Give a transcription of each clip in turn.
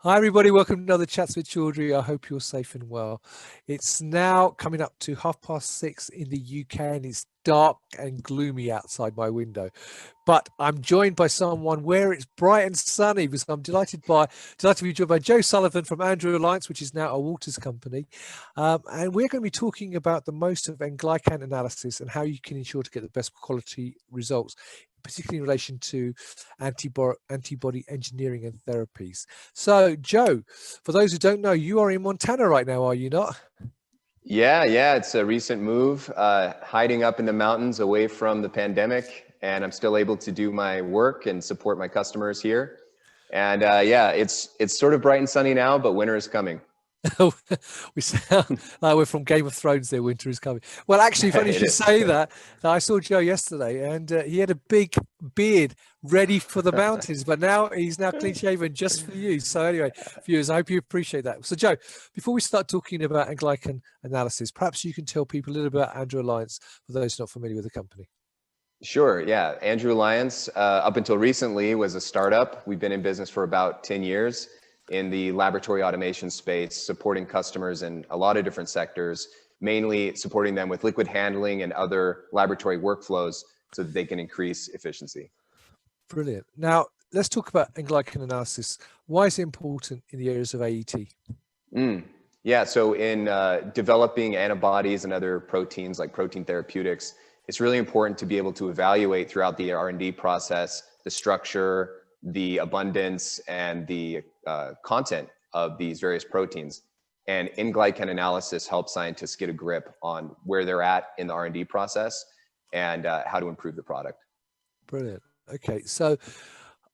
Hi everybody, welcome to another Chats with Chaudhry. I hope you're safe and well. It's now coming up to 6:30 in the UK and it's dark and gloomy outside my window. But I'm joined by someone where it's bright and sunny because I'm delighted to be joined by Joe Sullivan from Andrew Alliance, which is now a Waters company. And we're going to be talking about the most of N Glycan analysis and how you can ensure to get the best quality results, particularly in relation to antibody engineering and therapies. So, Joe, for those who don't know, you are in Montana right now, are you not? Yeah, it's a recent move, hiding up in the mountains away from the pandemic, and I'm still able to do my work and support my customers here. And yeah, it's sort of bright and sunny now, but winter is coming. We sound like we're from Game of Thrones there, winter is coming. Well, actually, funny you should say that. I saw Joe yesterday and he had a big beard ready for the mountains, but now he's clean shaven just for you. So anyway, viewers, I hope you appreciate that. So Joe, before we start talking about N Glycan analysis, perhaps you can tell people a little bit about Andrew Alliance for those not familiar with the company. Sure, yeah. Andrew Alliance, up until recently, was a startup. We've been in business for about 10 years. In the laboratory automation space, supporting customers in a lot of different sectors, mainly supporting them with liquid handling and other laboratory workflows so that they can increase efficiency. Brilliant. Now, let's talk about N Glycan analysis. Why is it important in the areas of AET? Yeah, so in developing antibodies and other proteins like protein therapeutics, it's really important to be able to evaluate throughout the R&D process the structure, the abundance, and the content of these various proteins. And N Glycan analysis helps scientists get a grip on where they're at in the R&D process and how to improve the product. Brilliant. Okay, so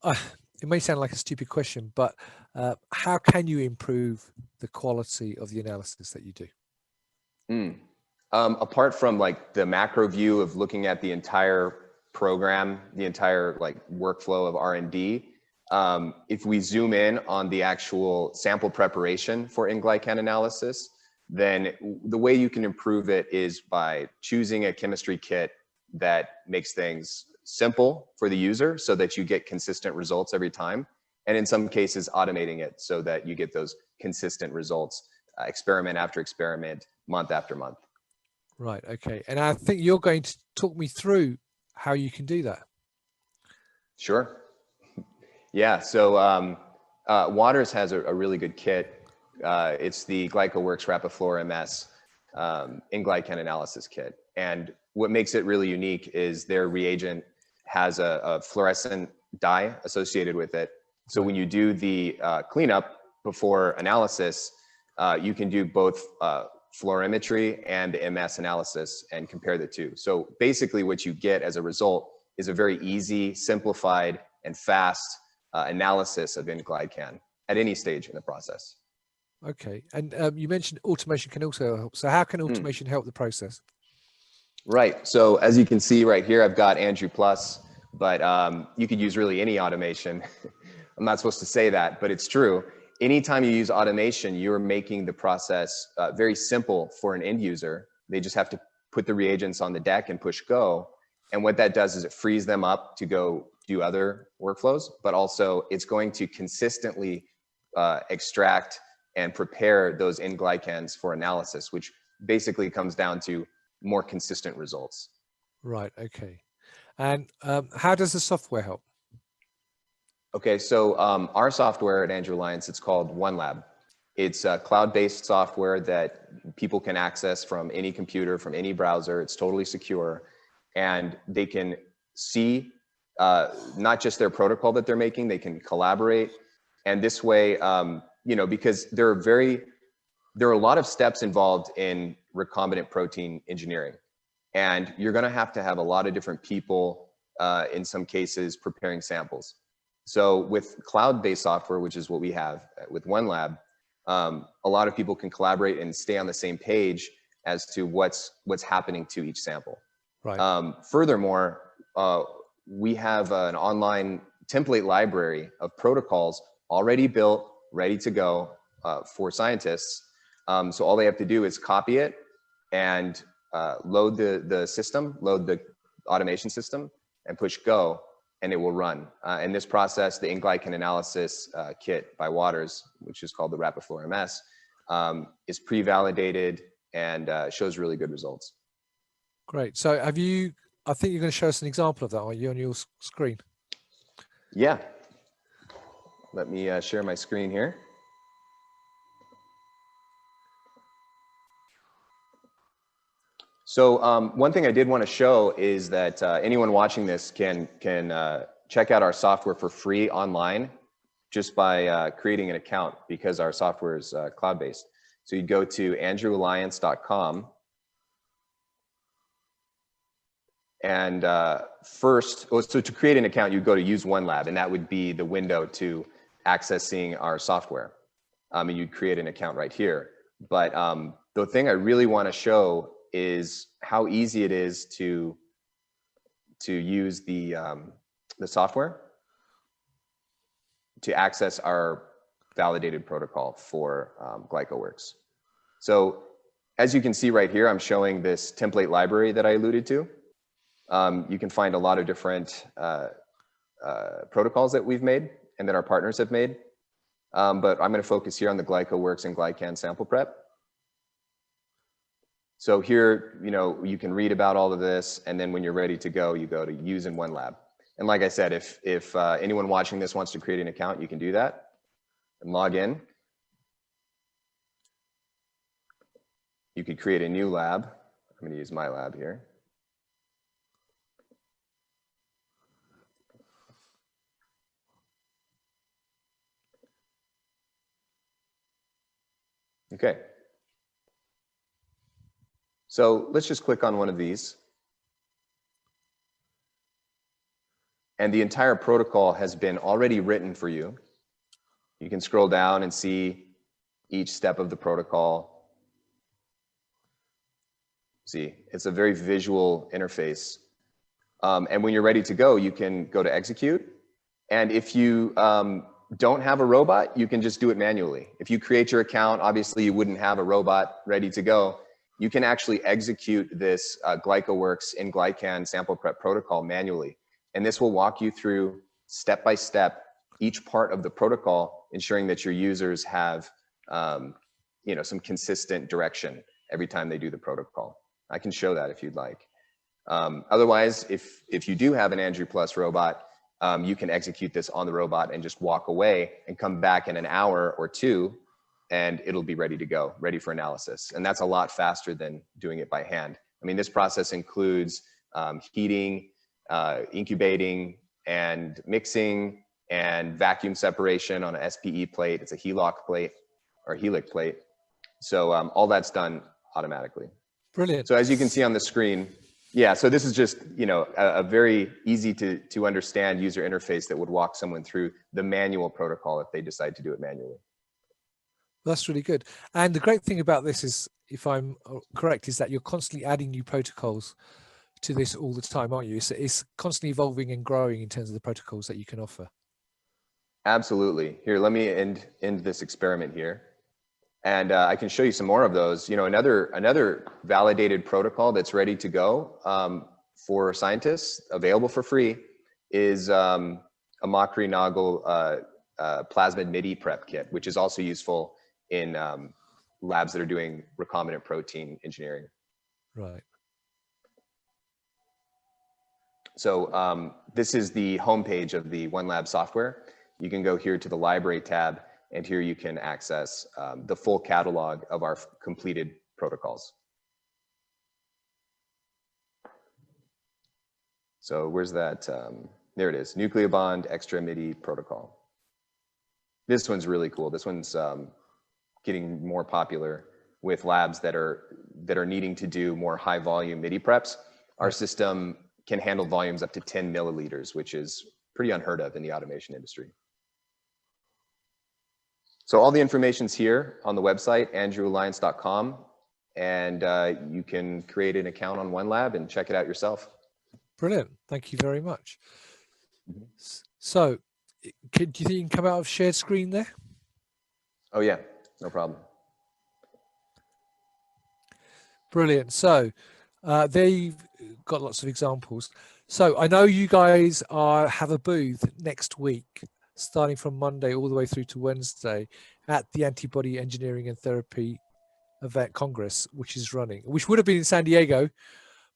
it may sound like a stupid question, but how can you improve the quality of the analysis that you do? Apart from like the macro view of looking at the entire program, the entire like workflow of R&D, if we zoom in on the actual sample preparation for N Glycan analysis, then the way you can improve it is by choosing a chemistry kit that makes things simple for the user so that you get consistent results every time. And in some cases, automating it so that you get those consistent results, experiment after experiment, month after month. Right, okay. And I think you're going to talk me through how you can do that. Sure. Yeah, so Waters has a really good kit. It's the Glycoworks Rapiflora MS N Glycan Analysis Kit. And what makes it really unique is their reagent has a fluorescent dye associated with it. So when you do the cleanup before analysis, you can do both fluorimetry and the MS analysis and compare the two. So basically what you get as a result is a very easy, simplified, and fast analysis of N Glycan at any stage in the process. Okay, and you mentioned automation can also help. So how can automation help the process? Right, so as you can see right here, I've got Andrew Plus, but you could use really any automation. I'm not supposed to say that, but it's true. Anytime you use automation, you're making the process very simple for an end user. They just have to put the reagents on the deck and push go. And what that does is it frees them up to go do other workflows, but also it's going to consistently extract and prepare those N Glycans for analysis, which basically comes down to more consistent results. Right, okay. And how does the software help? Okay, so our software at Andrew Alliance, it's called OneLab. It's a cloud-based software that people can access from any computer, from any browser. It's totally secure. And they can see not just their protocol that they're making, they can collaborate. And this way, you know, because there are a lot of steps involved in recombinant protein engineering. And you're gonna have to have a lot of different people, in some cases, preparing samples. So with cloud-based software, which is what we have with OneLab, a lot of people can collaborate and stay on the same page as to what's happening to each sample. Right. Furthermore, we have an online template library of protocols already built, ready to go for scientists. So all they have to do is copy it and load the system, load the automation system, and push go. and it will run. And this process, the N Glycan Analysis kit by Waters, which is called the Rapiflor MS, is pre-validated and shows really good results. Great. So have you, I think you're going to show us an example of that, are you, on your screen? Yeah. Let me share my screen here. So one thing I did want to show is that anyone watching this can check out our software for free online just by creating an account, because our software is cloud-based. So you go to andrewalliance.com, and so to create an account, you go to Use OneLab, and that would be the window to accessing our software. And you'd create an account right here. But the thing I really want to show is how easy it is to use the software to access our validated protocol for Glycoworks. So as you can see right here, I'm showing this template library that I alluded to. You can find a lot of different protocols that we've made and that our partners have made. But I'm going to focus here on the Glycoworks and Glycan sample prep. So here, you can read about all of this, and then when you're ready to go, you go to Use in OneLab. And like I said, if anyone watching this wants to create an account, you can do that and log in. You could create a new lab. I'm going to use my lab here. Okay. So let's just click on one of these. And the entire protocol has been already written for you. You can scroll down and see each step of the protocol. See, it's a very visual interface. And when you're ready to go, you can go to execute. And if you don't have a robot, you can just do it manually. If you create your account, obviously you wouldn't have a robot ready to go. You can actually execute this Glycoworks in Glycan sample prep protocol manually. And this will walk you through step by step each part of the protocol, ensuring that your users have some consistent direction every time they do the protocol. I can show that if you'd like. Otherwise, if you do have an Andrew Plus robot, you can execute this on the robot and just walk away and come back in an hour or two, and it'll be ready to go, ready for analysis. And that's a lot faster than doing it by hand. I mean, this process includes heating, incubating, and mixing, and vacuum separation on an SPE plate. It's a HELOC plate or HELIC plate. So all that's done automatically. Brilliant. So as you can see on the screen, yeah, so this is just, a very easy to understand user interface that would walk someone through the manual protocol if they decide to do it manually. That's really good. And the great thing about this is, if I'm correct, is that you're constantly adding new protocols to this all the time, aren't you? It's constantly evolving and growing in terms of the protocols that you can offer. Absolutely. Here, let me end this experiment here. And I can show you some more of those. Another validated protocol that's ready to go for scientists, available for free, is a Makri Nagel plasmid MIDI prep kit, which is also useful in labs that are doing recombinant protein engineering. Right. So this is the homepage of the OneLab software. You can go here to the library tab, and here you can access the full catalog of our completed protocols. So where's that? There it is, Nucleobond Extra MIDI protocol. This one's really cool. This one's getting more popular with labs that are needing to do more high volume MIDI preps. Our system can handle volumes up to 10 milliliters, which is pretty unheard of in the automation industry. So all the information's here on the website, andrewalliance.com, and you can create an account on OneLab and check it out yourself. Brilliant. Thank you very much. So do you think you can come out of shared screen there? Oh yeah, no problem. Brilliant. So there you've got lots of examples. So I know you guys have a booth next week, starting from Monday all the way through to Wednesday at the Antibody Engineering and Therapy event Congress, which is running, which would have been in San Diego,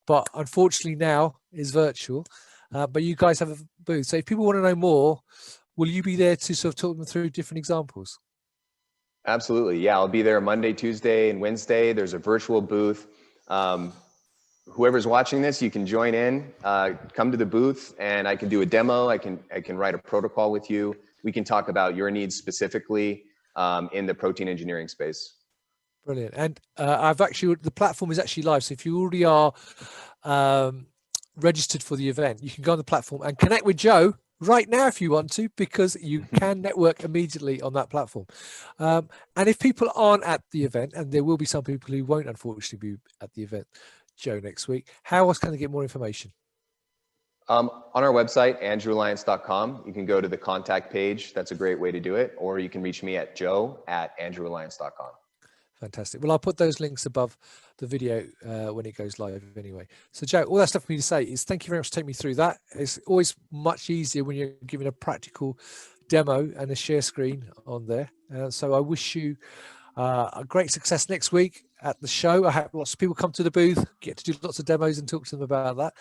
but unfortunately now is virtual. But you guys have a booth. So if people want to know more, will you be there to sort of talk them through different examples? Absolutely. Yeah, I'll be there Monday, Tuesday, and Wednesday. There's a virtual booth. Whoever's watching this, you can join in, come to the booth, and I can do a demo. I can write a protocol with you. We can talk about your needs specifically in the protein engineering space. Brilliant. And the platform is actually live. So if you already are registered for the event, you can go on the platform and connect with Joe right now if you want to, because you can network immediately on that platform. And if people aren't at the event, and there will be some people who won't unfortunately be at the event, Joe, next week, how else can they get more information? On our website, andrewalliance.com, you can go to the contact page. That's a great way to do it. Or you can reach me at joe@andrewalliance.com. Fantastic. Well, I'll put those links above the video when it goes live anyway. So Joe, all that's left for me to say is thank you very much for taking me through that. It's always much easier when you're giving a practical demo and a share screen on there. So I wish you a great success next week at the show. I hope lots of people come to the booth, get to do lots of demos and talk to them about that.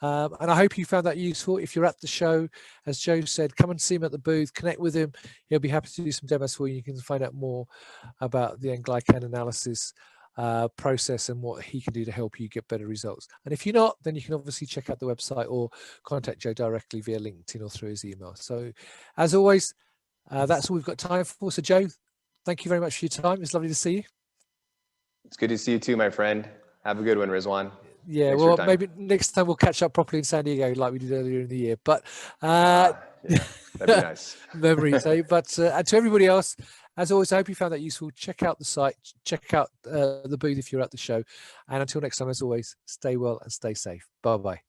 And I hope you found that useful. If you're at the show, as Joe said, come and see him at the booth, connect with him. He'll be happy to do some demos for you. You can find out more about the N Glycan Analysis process and what he can do to help you get better results. And if you're not, then you can obviously check out the website or contact Joe directly via LinkedIn or through his email. So as always, that's all we've got time for. So Joe, thank you very much for your time. It's lovely to see you. It's good to see you too, my friend. Have a good one, Rizwan. Yeah, Thanks well, maybe next time we'll catch up properly in San Diego like we did earlier in the year. But yeah, that'd be nice. Memories, eh? But and to everybody else, as always, I hope you found that useful. Check out the site, check out the booth if you're at the show. And until next time, as always, stay well and stay safe. Bye-bye.